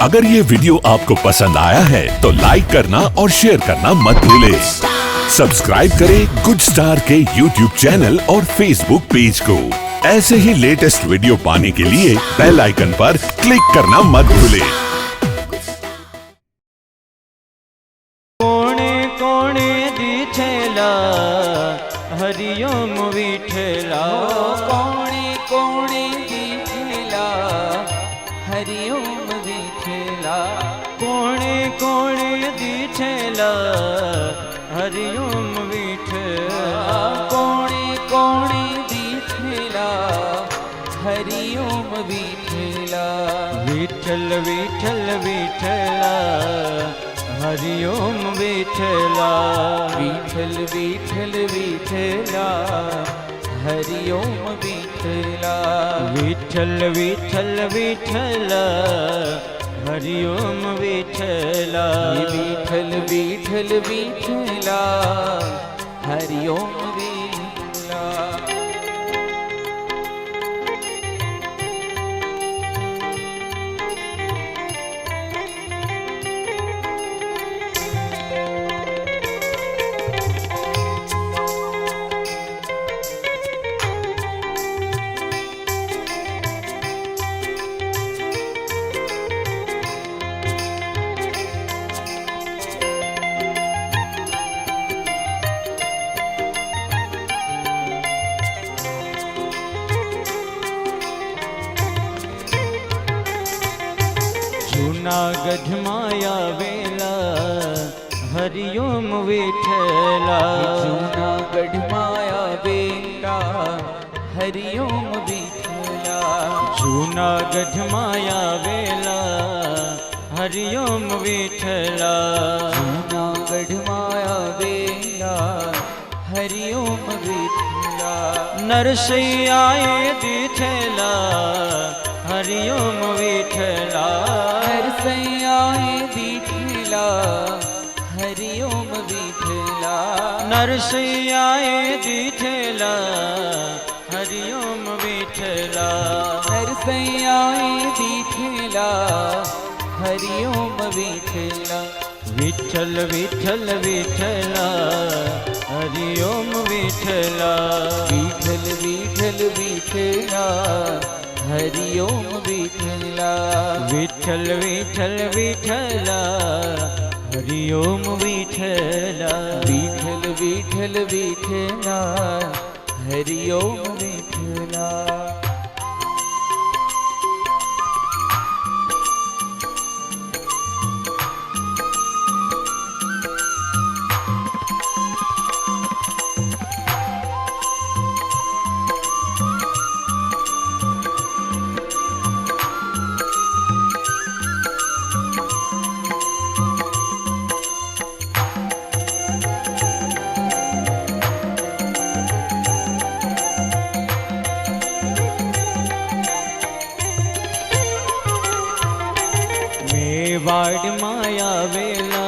अगर ये वीडियो आपको पसंद आया है तो लाइक करना और शेयर करना मत भूलें। सब्सक्राइब करें गुड स्टार के यूट्यूब चैनल और फेसबुक पेज को। ऐसे ही लेटेस्ट वीडियो पाने के लिए बेल आइकन पर क्लिक करना मत भूलें। कोणे कोणे दिठेला हरिओम विठला, कोणे कोणे विठला हरिओम विठला, कोणे कोणे दिठेला हरिओम विठला, कोणे कोणे विठला हरिओम विठला, विठल विठल विठला हरिओम विठला, विठल विठल विठला हरिओम विठला, विठल विठल विठला हरिओम विठला, विठल विठल विठला हरिओम विठला। जूनागढ़ माया वेला हरिओम विठला, जूनागढ़ माया बेला हरिओम विठला, जूनागढ़ माया वेला हरिओम विठला, जूनागढ़ माया बेला हरिओम विठला, नरसैयाए दिठला हरिओम विठला, नरसैयाए विठला हरिओम विठला, नरसैयाए दिठला हरिओम विठला, नरसैयाए विठला हरिओम विठला, विठल विठल विठला हरिओम विठला, विठल विठल विठला हरिओम विठला, विठल विठल विठला हरिओम विठला, विठल विठल विठला हरिओम विठला। मेवाड़ माया वेला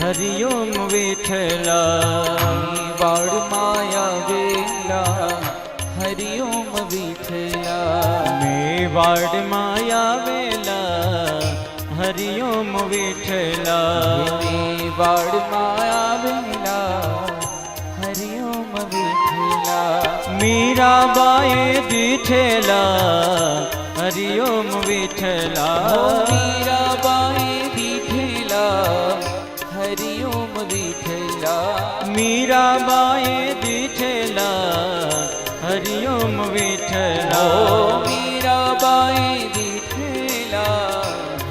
हरिओम विठला, मेवाड़ माया वेला हरिओम विठला, मेवाड़ माया वेला हरिओम विठला, मेवाड़ माया वेला हरिओम विठला, मीराबाई दिठला हरिओम विठला, मीराबाई विठला हरिओम विठला, मीराबाई दिठला हरिओम विठला, मीराबाई विठला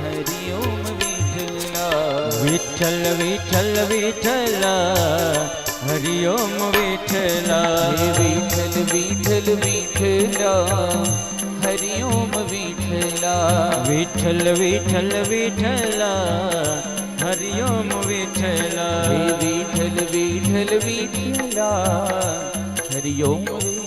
हरिओम विठला, विठल विठल विठला हरिओम विठला, विठल विठल विठला हरिओम विठला, विठल विठल विठला हरिओम विठला, विठल विठल विठला हरिओम विठला।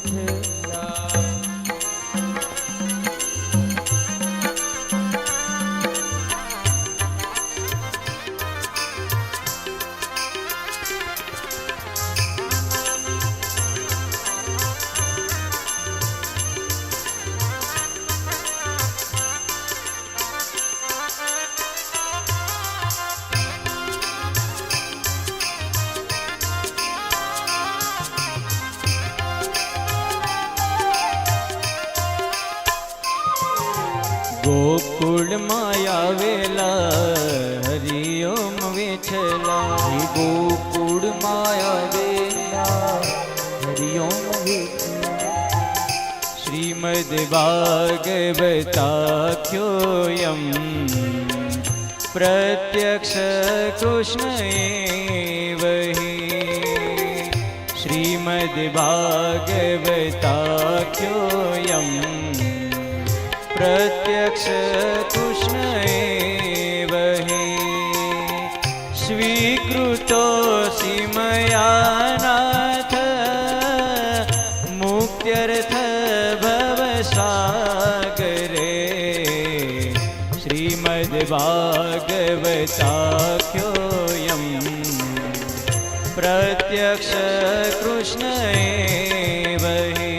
ગોકુળમાં આવેલા હરિઓમ વિઠ્ઠલા. હે ગોકુળમાં આવેલા હરિઓમ વિઠ્ઠલા. શ્રીમદ્ ભાગવતાખ્યોયમ પ્રત્યક્ષ કૃષ્ણ એવ હિ. શ્રીમદ્ ભાગવતાખ્યોયમ પ્રત્યક્ષ કૃષ્ણ એવ હિ. સ્વીકૃતોऽસि મયા નાથ મુક્ત્યર્થ ભવસાગરે. શ્રીમદ્ ભાગવતાખ્યોયમ પ્રત્યક્ષ કૃષ્ણ એવ હિ.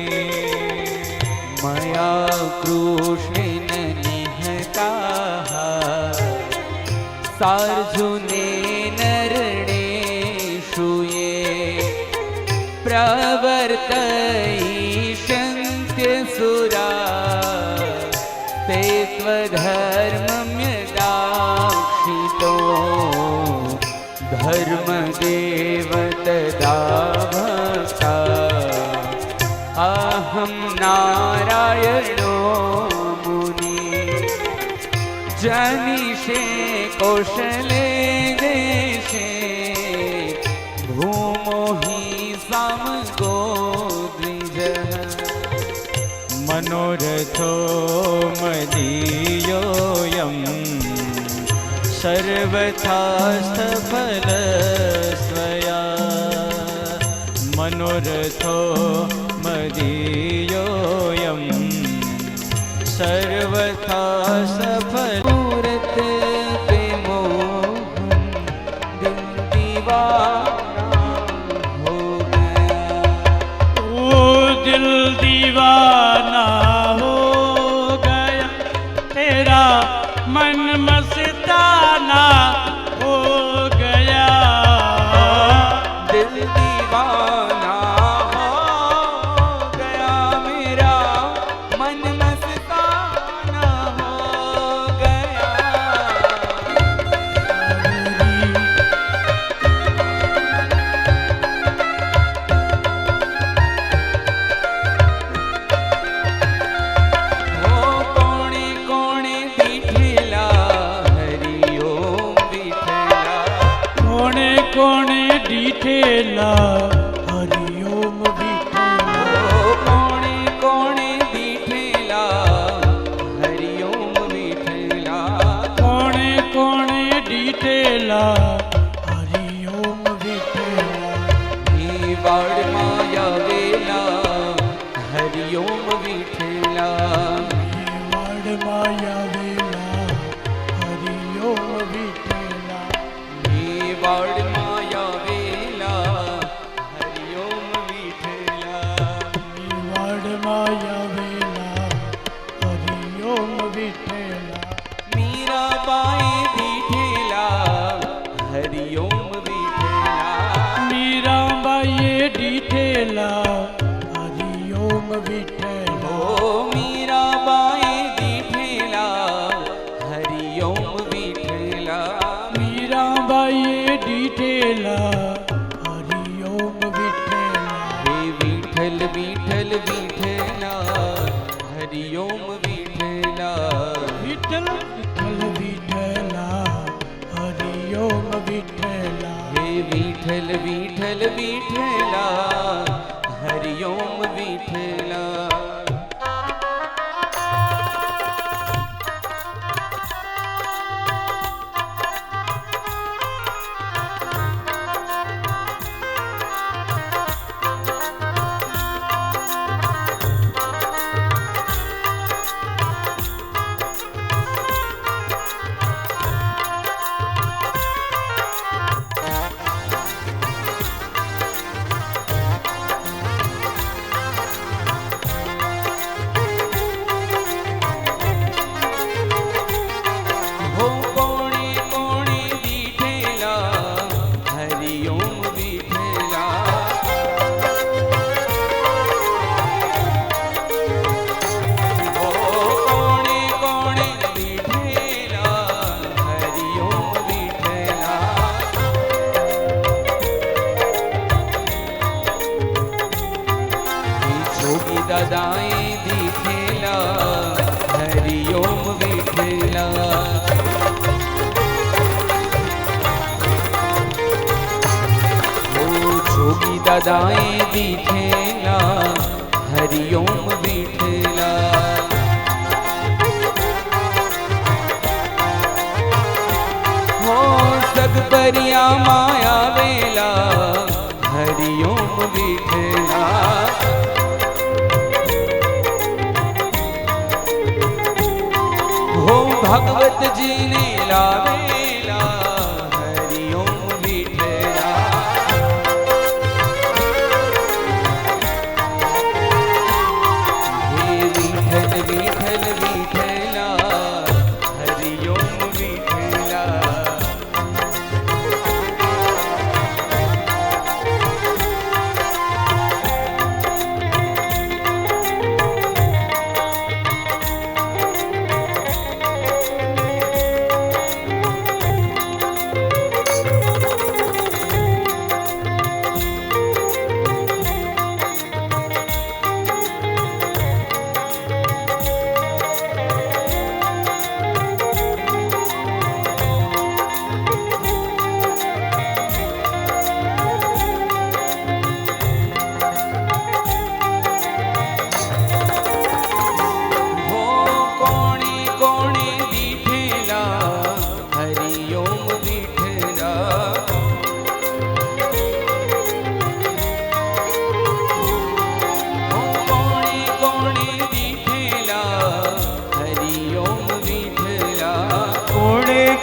મયા કૃષ્ણેન નિહતાઃ સાર્જુનેન રણેષુ યે પ્રવર્તયિષ્યન્ત્યસુરા તે ત્વધર્મમ્યદાક્ષિતો ધર્મદેવ તદા ભક્તા. અહં નારાયણો મુનિ જનિષે કૌશલે દેશે ભૂમો હિ સામગો દ્વિજઃ. મનોરથો મદીયોયમ સર્વથા સફલ સ્વયા. મનોરથો મદીયોયમ સર્વથા સફલ. મૂરત પે મોહન દિલ દીવાના હો ગયા. ओ दिल दीवाना हो गया तेरा मन मस्ताना हो गया. दिल दीवाना हो गया मेरा मन मस्ताना हो गया. हो कोणे कोणे बीठेला हरिओम बीठेला. कोणे कोणे डीठेला हरिओम विठ्ठला. हो कोणे कोणे बीठेला हरिओम बीठेला. कोणे कोणे डीठेला हरिओम विठ्ठला. વાડમાં આવેલા હરિઓમ વિઠ્ઠલા. વાડમાં આવેલા હરિઓમ વિઠ્ઠલા. વાડમાં આવેલા હરિઓમ વિઠ્ઠલા. વાડમાં આવેલા હરિઓમ વિઠ્ઠલા. મીરાબાઈ બીઠેલા હરિઓમ વિઠ્ઠલા. મીરાબાઈએ દીઠેલા હરિઓમ વિઠ્ઠલા. હો મીરાબાઈ દીઠેલા હરિઓમ વિઠ્ઠલા. મીરાબાઈએ દીઠેલા હરિઓમ વિઠ્ઠલા. હે વિઠ્ઠલ વિઠ્ઠલ વિઠ્ઠલા હરિઓમ વિઠ્ઠલા. વિઠ્ઠલ વિઠ્ઠલ વિઠ્ઠલા હરિઓમ વિઠ્ઠલા. હે વિઠ્ઠલ વિઠ્ઠલ વિઠ્ઠલા હરિઓમ વિઠ્ઠલા. दादाए दिखेला हरिओम विठला जोगी दादाए दिखेला हरिओम विठला हो सग परिया माया वेला हरिओम विठला हो भगवत जी ने लावेला हरिओम विठला हे विठल विठल विठला हरिओम विठला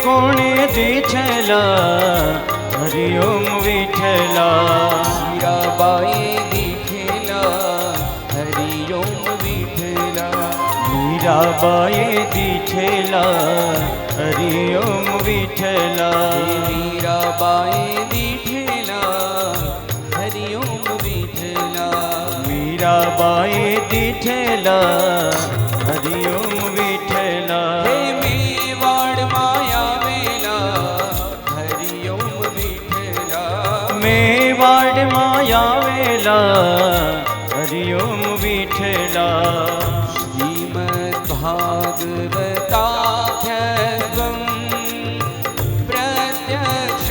कोणे दिठला हरिओम विठला मीराबाई दिखेला हरिओम विठला मीराबाई दिठला हरिओम विठला मीराबाई दिखेला हरिओम विठला मीराबाई दिठला हरिओम विठला हे मेवाड़ माया वेला हरिओम विठला मेवाड़ माया वेला हरिओम विठला श्रीमद् भागवताख्यस्वं प्रत्यक्ष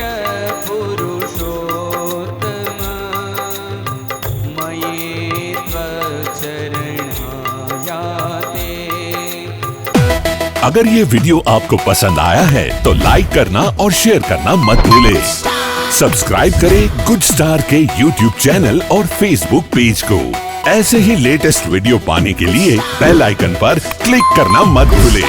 पुरुषोत्तम मये त्वचरणायाते। अगर ये वीडियो आपको पसंद आया है तो लाइक करना और शेयर करना मत भूलें। सब्सक्राइब करें गुड स्टार के यूट्यूब चैनल और फेसबुक पेज को। ऐसे ही लेटेस्ट वीडियो पाने के लिए बेल आइकन पर क्लिक करना मत भूलें।